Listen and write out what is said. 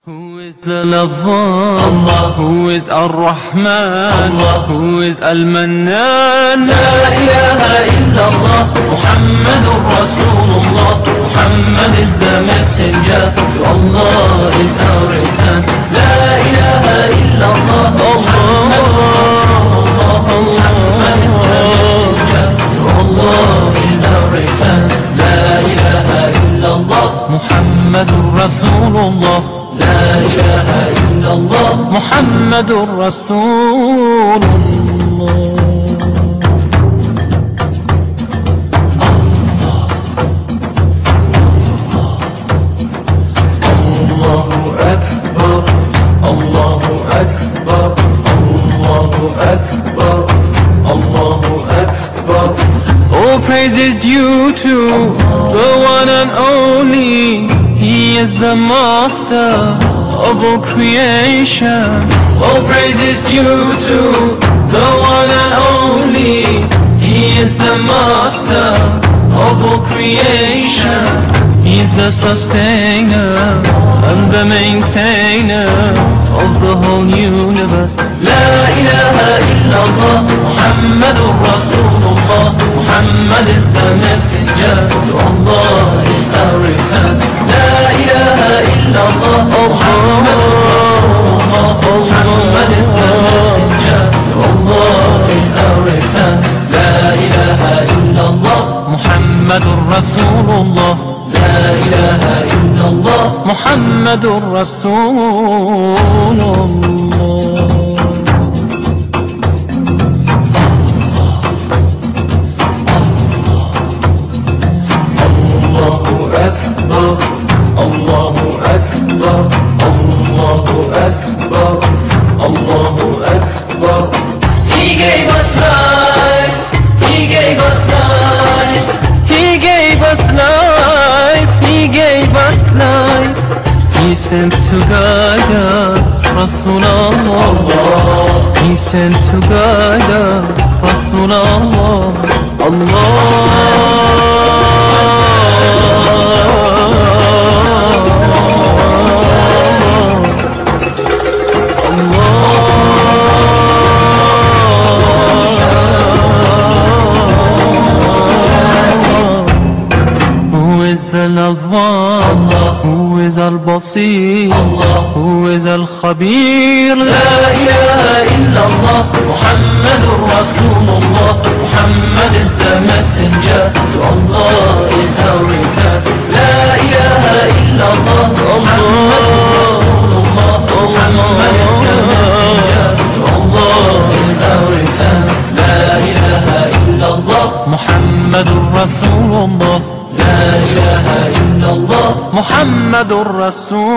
Who is the lover? Allah. Who is Ar-Rahman? Allah. Who is Al-Mannan? La ilaha illallah, Muhammadur Rasulullah. Muhammad is the messenger, to Allah is our return. La ilaha illallah, Muhammadur Rasulullah. Muhammad is the messenger, to Allah is our return. La ilaha illallah, Muhammadur Rasulullah. La ilaha illallah, Muhammadur Rasulullah. Allahu Akbar, Allahu Akbar, Allahu Akbar, Allahu Akbar. All praise is due to the one and only. He is the master of all creation. All praise is due to the one and only. He is the master of all creation. He's the sustainer and the maintainer of the whole universe. La ilaha illallah, Muhammadur Rasulullah. Muhammad is the messenger, to Allah is our return. La ilaha illallah, Muhammadur Rasulullah. Muhammad is the messenger, to Allah is our return. La ilaha illallah, Muhammadur Rasulullah. La ilaha illallah, Muhammadur Rasulullah. Allahu Akbar, Allahu Akbar, Allahu Akbar, Allahu Akbar. He gave us life, He gave us life, He gave us life, He gave us life. He sent to guide us, Rasulullah. He sent to guide us, Rasulullah. Who is the lover? Who is Al-Basir? Who is Al-Khabir? La ilaha illallah, Muhammadur Rasulullah. Muhammad is the messenger, to Allah is our return. La ilaha illallah, Muhammadur Rasulullah. Muhammad is the messenger, to Allah is our return. La ilaha illallah, Muhammadur Rasulullah. La ilaha illallah, Muhammadur Rasulullah.